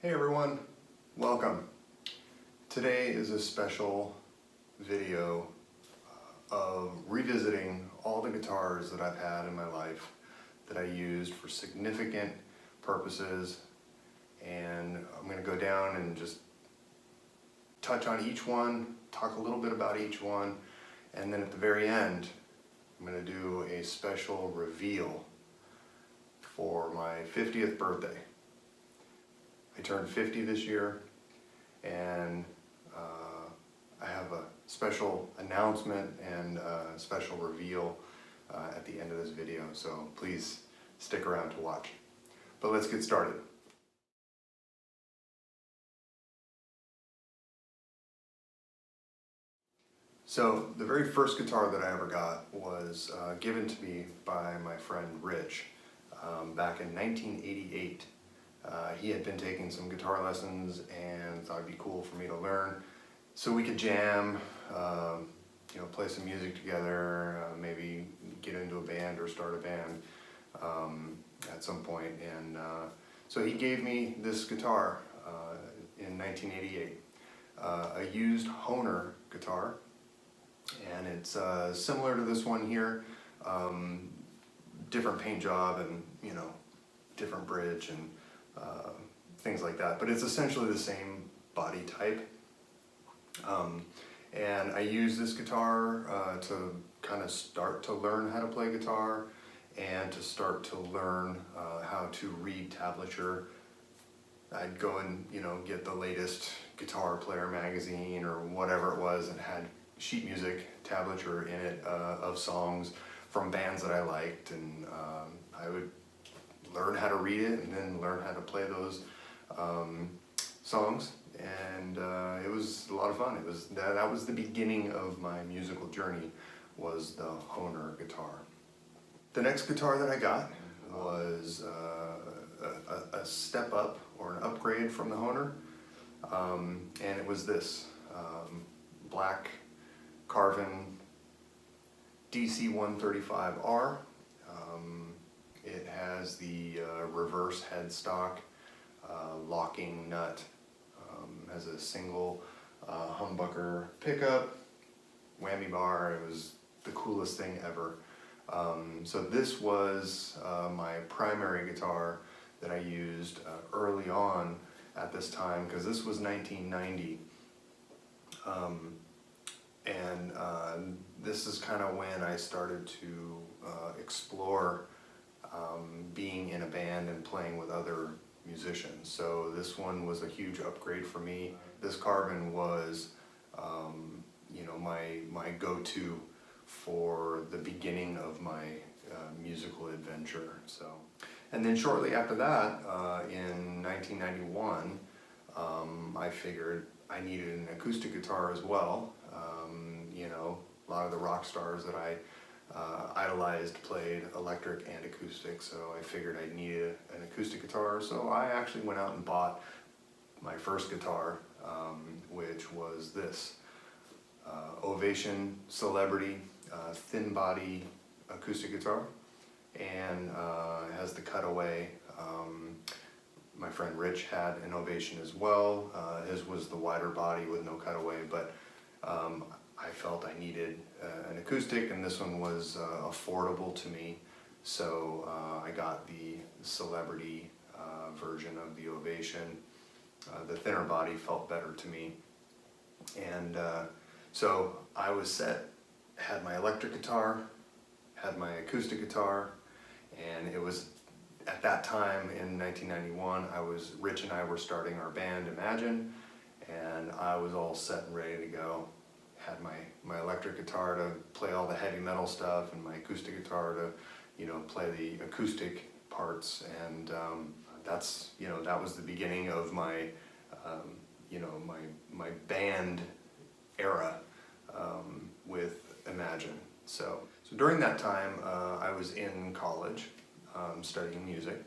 Hey everyone, welcome. Today is a special video of revisiting all the guitars that I've had in my life that I used for significant purposes, and I'm going to go down and just touch on each one, talk a little bit about each one, and then at the very end I'm going to do a special reveal for my 50th birthday. I turned 50 this year, and I have a special announcement and a special reveal at the end of this video, so please stick around to watch. But let's get started. So the very first guitar that I ever got was given to me by my friend Rich back in 1988. He had been taking some guitar lessons and thought it'd be cool for me to learn so we could jam, play some music together, maybe get into a band or start a band at some point. And so he gave me this guitar in 1988, a used Werner guitar, and it's similar to this one here, different paint job and different bridge and things like that, but it's essentially the same body type. And I use this guitar to kind of start to learn how to play guitar and to start to learn how to read tablature. I'd go and get the latest Guitar Player magazine or whatever it was and had sheet music tablature in it of songs from bands that I liked, and I would learn how to read it and then learn how to play those songs, and it was a lot of fun. It was that was the beginning of my musical journey, was the Werner guitar. The next guitar that I got was a step up or an upgrade from the Werner, and it was this black Carvin DC-135R. It has the reverse headstock, locking nut, has a single humbucker pickup, whammy bar. It was the coolest thing ever. So this was my primary guitar that I used early on at this time, because this was 1990. This is kind of when I started to explore being in a band and playing with other musicians. So this one was a huge upgrade for me. This Carvin was my go-to for the beginning of my musical adventure. And then shortly after that, in 1991, I figured I needed an acoustic guitar as well. A lot of the rock stars that I idolized played electric and acoustic, so I figured I needed an acoustic guitar. So I actually went out and bought my first guitar, which was this Ovation Celebrity thin body acoustic guitar, and it has the cutaway. My friend Rich had an Ovation as well. His was the wider body with no cutaway, but I felt I needed an acoustic, and this one was affordable to me, so I got the Celebrity version of the Ovation. The thinner body felt better to me, and so I was set. Had my electric guitar, had my acoustic guitar, and it was at that time in 1991, Rich and I were starting our band Imagine, and I was all set and ready to go. Had my electric guitar to play all the heavy metal stuff, and my acoustic guitar to play the acoustic parts, and that was the beginning of my my band era with Imagine. So during that time, I was in college studying music,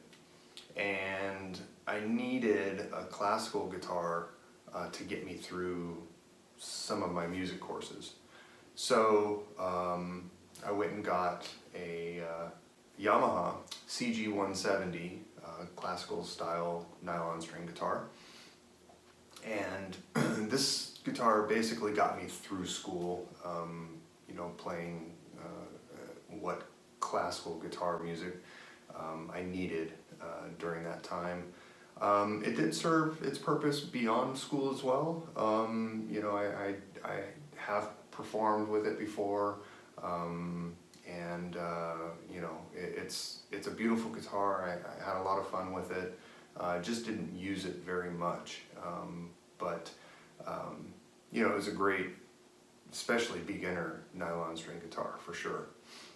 and I needed a classical guitar to get me through some of my music courses. So I went and got a Yamaha CG 170 classical style nylon string guitar, And this guitar basically got me through school, playing what classical guitar music I needed during that time. It did serve its purpose beyond school as well. I have performed with it before, it's a beautiful guitar. I had a lot of fun with it. Just didn't use it very much, it was a great, especially beginner nylon string guitar for sure.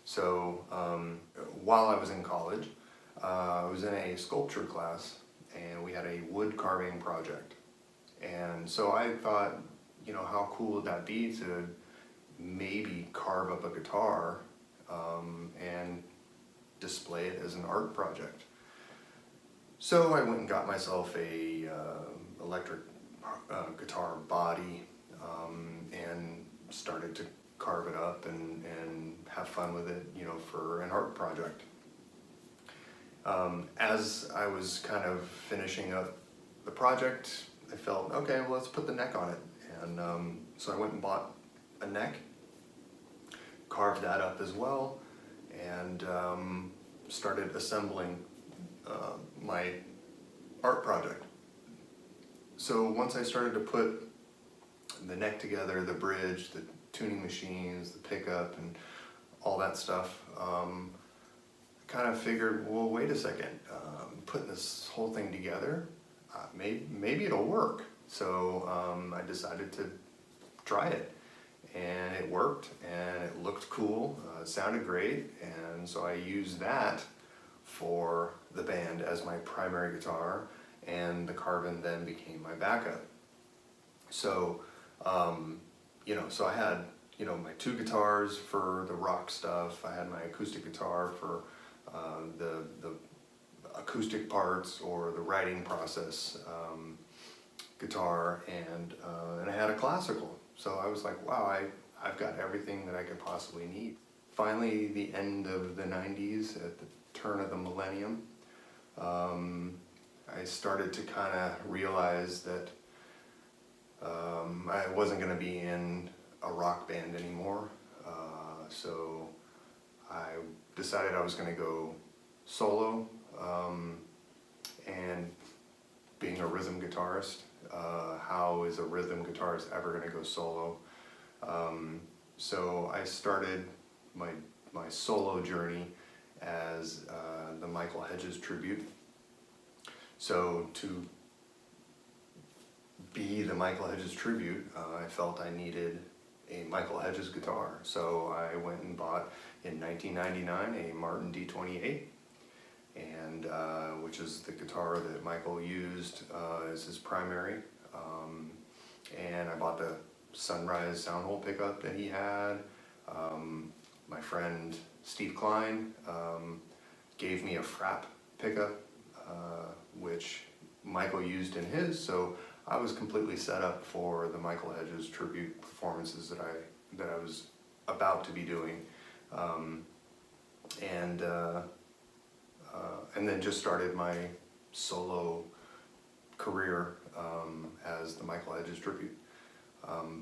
So while I was in college, I was in a sculpture class, and we had a wood carving project. And so I thought, how cool would that be to maybe carve up a guitar and display it as an art project. So I went and got myself a electric guitar body and started to carve it up and have fun with it, for an art project. As I was kind of finishing up the project, I felt, okay, well, let's put the neck on it. And so I went and bought a neck, carved that up as well, and started assembling my art project. So once I started to put the neck together, the bridge, the tuning machines, the pickup, and all that stuff, kind of figured, well, wait a second, putting this whole thing together, maybe it'll work. So I decided to try it, and it worked, and it looked cool, it sounded great, and so I used that for the band as my primary guitar, and the carbon then became my backup. So, so I had, my two guitars for the rock stuff. I had my acoustic guitar for the acoustic parts or the writing process guitar, and I had a classical. So I was like, wow, I've got everything that I could possibly need. Finally, the end of the 90s, at the turn of the millennium, I started to kind of realize that I wasn't going to be in a rock band anymore. So I decided I was going to go solo, and being a rhythm guitarist, how is a rhythm guitarist ever going to go solo? So I started my solo journey as the Michael Hedges tribute. So to be the Michael Hedges tribute, I felt I needed a Michael Hedges guitar. So I went and bought, in 1999, a Martin D28, and which is the guitar that Michael used as his primary. And I bought the Sunrise Soundhole pickup that he had. My friend Steve Klein gave me a Frap pickup, which Michael used in his, so I was completely set up for the Michael Hedges tribute performances that I was about to be doing, and then just started my solo career as the Michael Hedges tribute.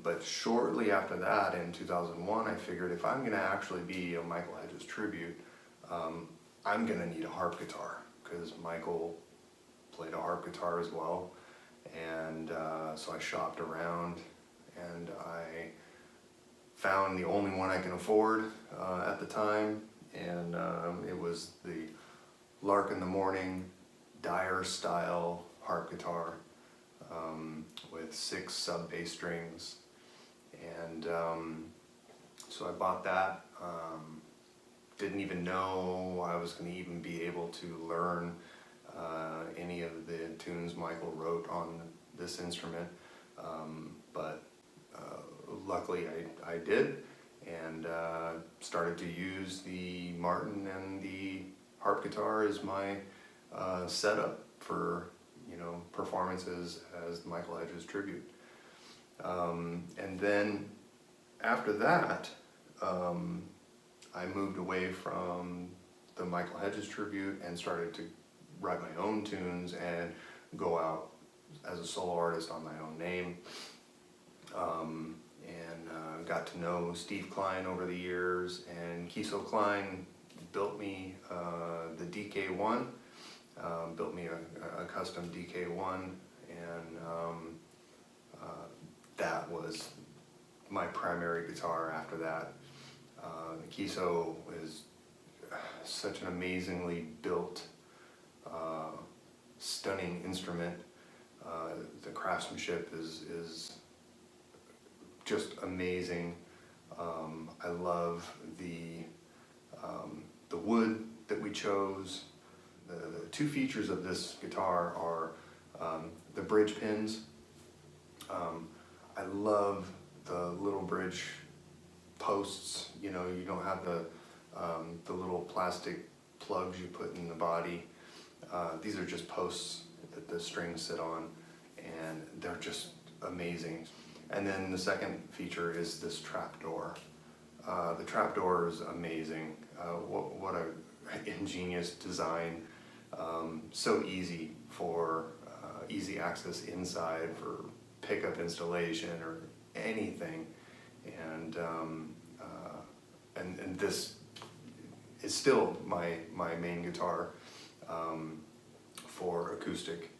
But shortly after that, in 2001, I figured if I'm going to actually be a Michael Hedges tribute, I'm going to need a harp guitar, because Michael played a harp guitar as well. And so I shopped around, and I found the only one I can afford at the time, and it was the Lark in the Morning Dyer style harp guitar with 6 sub bass strings. And so I bought that. Didn't even know I was going to even be able to learn any of the tunes Michael wrote on this instrument, but luckily I did, and started to use the Martin and the harp guitar as my setup for performances as the Michael Hedges tribute. And then after that, I moved away from the Michael Hedges tribute and started to write my own tunes and go out as a solo artist on my own name. Got to know Steve Klein over the years, and Kiso Klein built me the DK1, built me a custom DK1, and that was my primary guitar after that. The Kiso is such an amazingly built, stunning instrument. The craftsmanship is just amazing. I love the wood that we chose. The two features of this guitar are the bridge pins. I love the little bridge posts. You know, you don't have the little plastic plugs you put in the body. These are just posts that the strings sit on, and they're just amazing. And then the second feature is this trapdoor. The trapdoor is amazing. What a ingenious design. So easy for easy access inside for pickup installation or anything. And this is still my main guitar for acoustic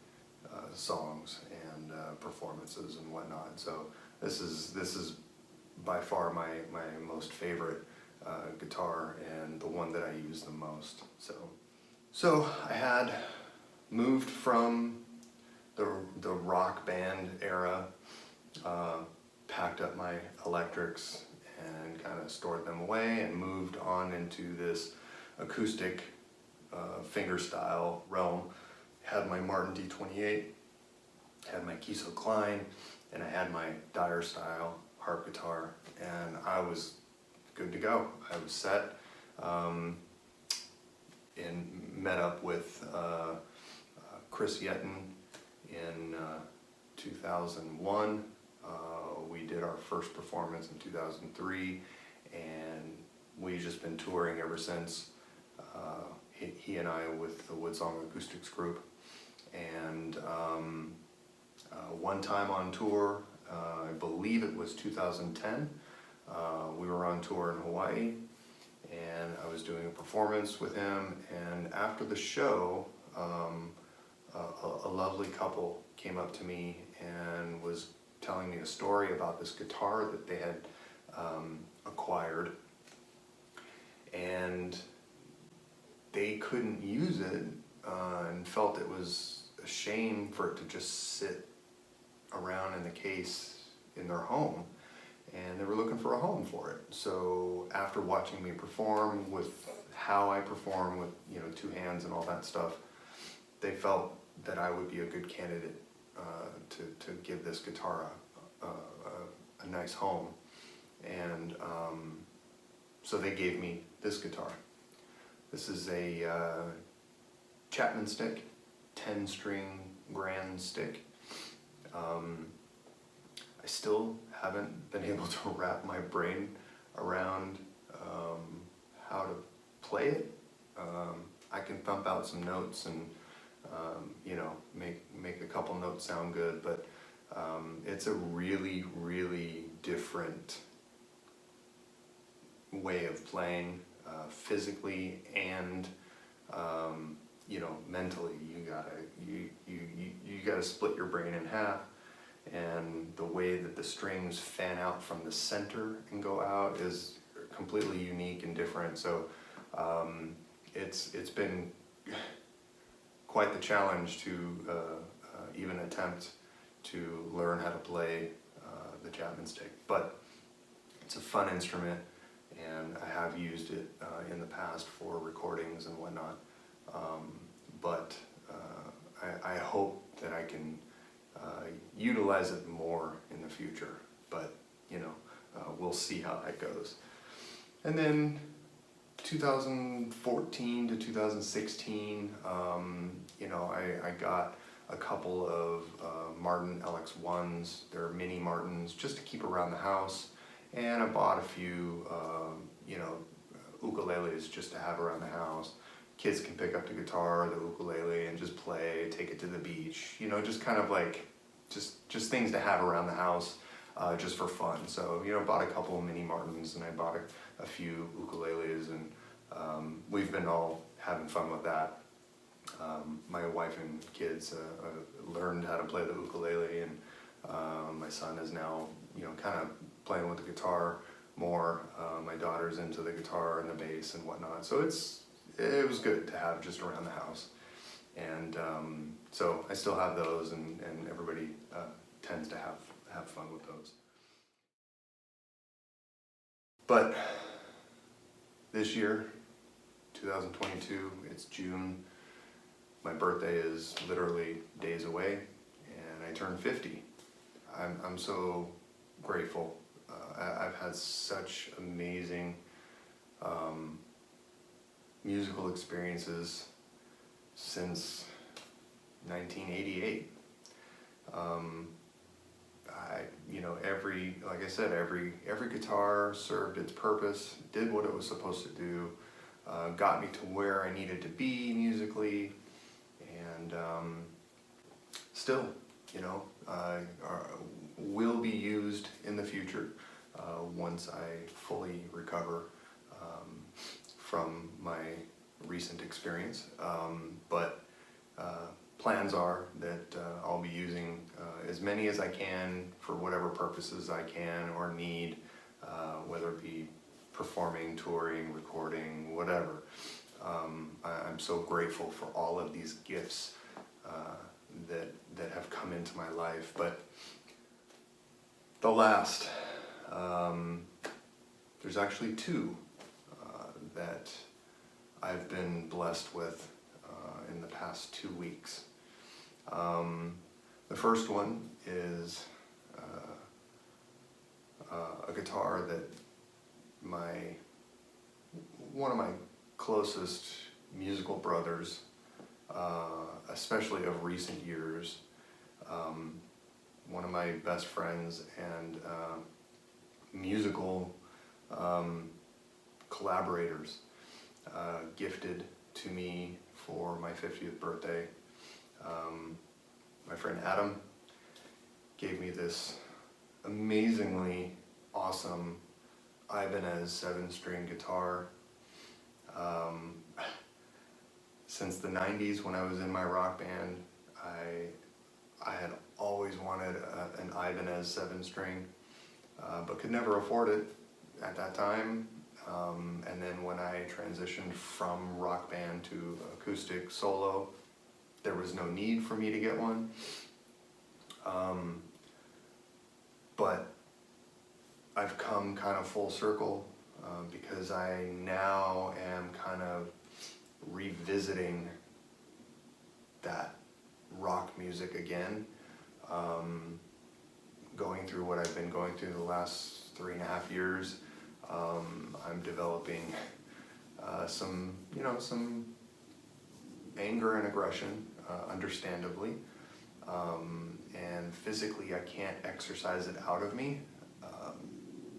songs and performances and whatnot. So this is by far my most favorite guitar, and the one that I use the most. So I had moved from the rock band era, packed up my electrics and kind of stored them away, and moved on into this acoustic fingerstyle realm. Had my Martin D28, had my Kiso Klein, and I had my Dyer style harp guitar, and I was good to go. I was set, and met up with Chris Yetton in 2001. We did our first performance in 2003, and we've just been touring ever since. He and I with the Woodsong Acoustics group, and one time on tour, I believe it was 2010, we were on tour in Hawaii, and I was doing a performance with him, and after the show, a lovely couple came up to me and was telling me a story about this guitar that they had acquired, and they couldn't use it and felt it was a shame for it to just sit around in the case in their home, and they were looking for a home for it. So after watching me perform with how I perform with, you know, two hands and all that stuff, they felt that I would be a good candidate to give this guitar a nice home, and so they gave me this guitar. This is a Chapman stick, 10-string grand stick. I still haven't been able to wrap my brain around how to play it. I can thump out some notes and you know, make a couple notes sound good, but it's a really, really different way of playing, physically and you know, mentally. You gotta split your brain in half, and the way that the strings fan out from the center and go out is completely unique and different. So it's been quite the challenge to even attempt to learn how to play the Chapman stick, but it's a fun instrument, and I have used it in the past for recordings and whatnot, but I hope that I can utilize it more in the future, but you know, we'll see how that goes. And then 2014 to 2016, you know, I got a couple of Martin LX1s. They're mini Martins, just to keep around the house, and I bought a few, you know, ukuleles just to have around the house. kids can pick up the guitar or the ukulele and just play, take it to the beach, you know, just kind of like, just things to have around the house, just for fun. So, you know, bought a couple of mini Martins, and I bought a few ukuleles, and we've been all having fun with that. My wife and kids learned how to play the ukulele, and my son is now, you know, kind of playing with the guitar more. My daughter's into the guitar and the bass and whatnot, so it was good to have just around the house. And so I still have those, and everybody tends to have fun with those. But this year, 2022, it's June. My birthday is literally days away, and I turn 50. I'm so grateful. I've had such amazing musical experiences since 1988. You know, like I said, every guitar served its purpose, did what it was supposed to do, got me to where I needed to be musically, and still, you know, will be used in the future once I fully recover from my recent experience. But plans are that I'll be using as many as I can for whatever purposes I can or need, whether it be performing, touring, recording, whatever. I'm so grateful for all of these gifts that have come into my life. But the last, there's actually two that I've been blessed with in the past 2 weeks. The first one is a guitar that one of my closest musical brothers, especially of recent years, one of my best friends and musical collaborators, gifted to me for my 50th birthday. My friend Adam gave me this amazingly awesome Ibanez 7-string guitar. Since the 90s, when I was in my rock band, I had always wanted an Ibanez 7-string, but could never afford it at that time. And then when I transitioned from rock band to acoustic solo, there was no need for me to get one. But I've come kind of full circle because I now am kind of revisiting that rock music again, going through what I've been going through the last 3.5 years. I'm developing some anger and aggression, understandably, and physically I can't exercise it out of me.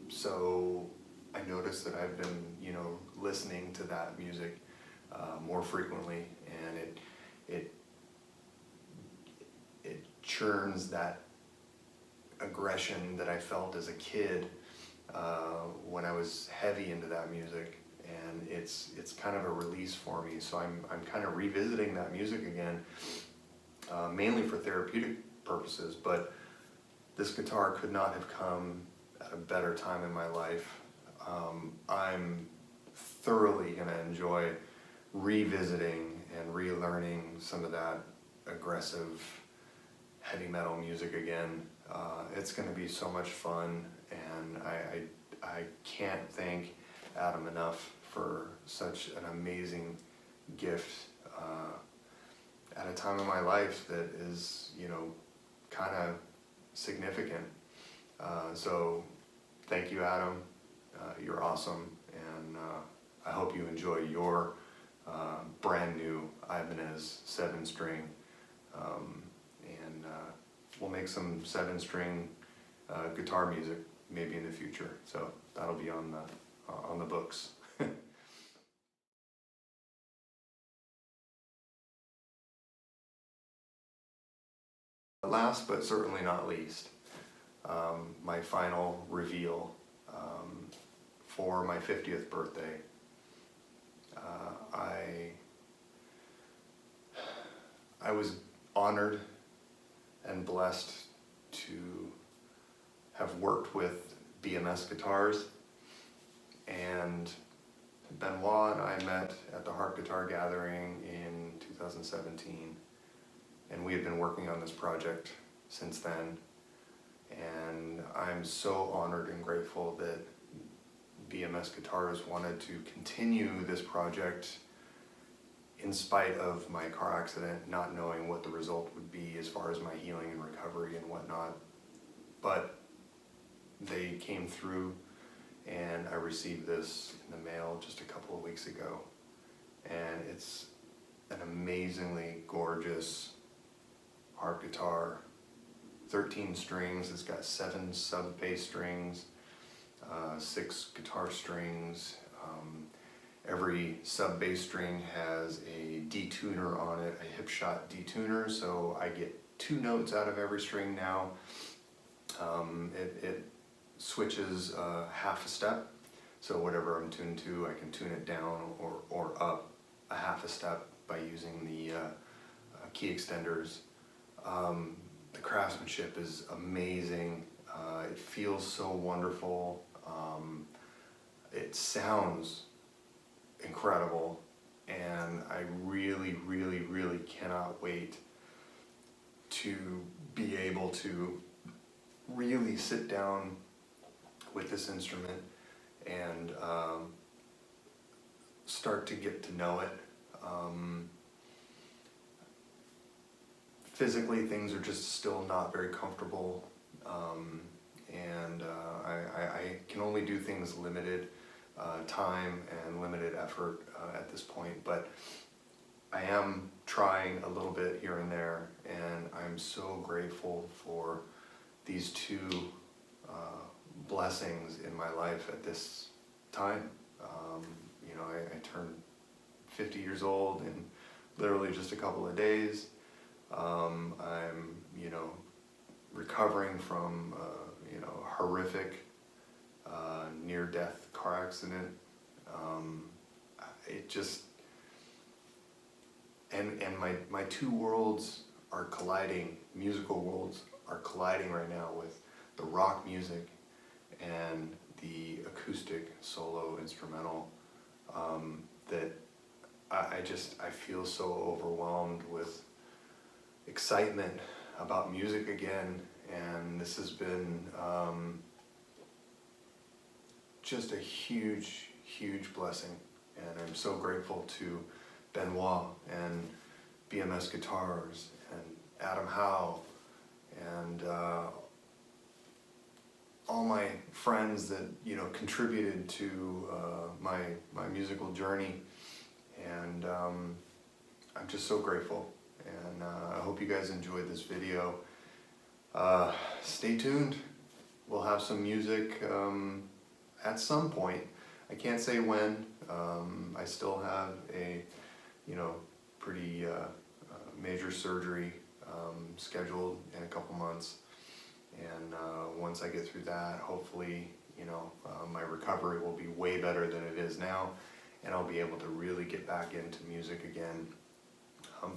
So I noticed that I've been, you know, listening to that music more frequently, and it churns that aggression that I felt as a kid when I was heavy into that music, and it's kind of a release for me. So I'm kind of revisiting that music again, mainly for therapeutic purposes. But this guitar could not have come at a better time in my life. I'm thoroughly going to enjoy revisiting and relearning some of that aggressive heavy metal music again. It's going to be so much fun, and I can't thank Adam enough for such an amazing gift at a time in my life that is, you know, kind of significant. So thank you, Adam. You're awesome, and I hope you enjoy your brand new Ibanez 7-string, and we'll make some 7-string guitar music maybe in the future. So that'll be on the books. last but certainly not least, my final reveal for my 50th birthday. I was honored and blessed to have worked with BMS Guitars, and Benoit and I met at the Harp Guitar Gathering in 2017, and we had been working on this project since then, and I'm so honored and grateful that BMS Guitars wanted to continue this project in spite of my car accident, not knowing what the result would be as far as my healing and recovery and whatnot. But they came through, and I received this in the mail just a couple of weeks ago. And it's an amazingly gorgeous harp guitar, 13 strings. It's got 7 sub bass strings, 6 guitar strings. Every sub bass string has a detuner on it, a hip shot detuner, so I get 2 notes out of every string now. It switches half a step, so whatever I'm tuned to, I can tune it down or up a half a step by using the key extenders. The craftsmanship is amazing. It feels so wonderful. It sounds incredible, and I really, really, really cannot wait to be able to really sit down with this instrument and start to get to know it. Physically, things are just still not very comfortable, and I can only do things limited time and limited effort at this point, but I am trying a little bit here and there, and I'm so grateful for these 2 blessings in my life at this time. You know, I turned 50 years old in literally just a couple of days. I'm, you know, recovering from, you know, horrific near-death car accident. It just, and my 2 worlds are colliding, musical worlds are colliding right now with the rock music and the acoustic solo instrumental, that I feel so overwhelmed with excitement about music again, and this has been just a huge, huge blessing, and I'm so grateful to Benoit and BMS Guitars and Adam Howe and all my friends that, you know, contributed to my musical journey, and I'm just so grateful, and I hope you guys enjoyed this video. Stay tuned. We'll have some music at some point. I can't say when. I still have a, you know, pretty major surgery scheduled in a couple months, and once I get through that, hopefully, you know, my recovery will be way better than it is now, and I'll be able to really get back into music again.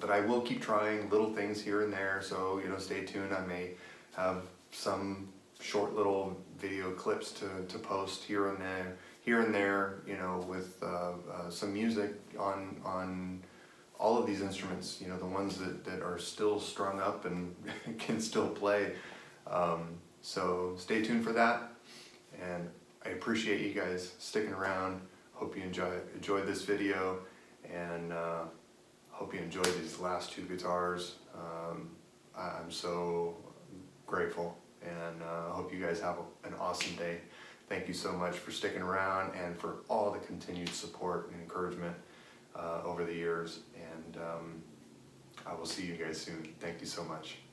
But I will keep trying little things here and there, so, you know, stay tuned. I may have some short little video clips to post here and there, you know, with some music on all of these instruments, you know, the ones that are still strung up and can still play. So stay tuned for that, and I appreciate you guys sticking around. Hope you enjoyed this video, and hope you enjoyed these last 2 guitars. I'm so grateful, and hope you guys have an awesome day. Thank you so much for sticking around and for all the continued support and encouragement over the years, and I will see you guys soon. Thank you so much.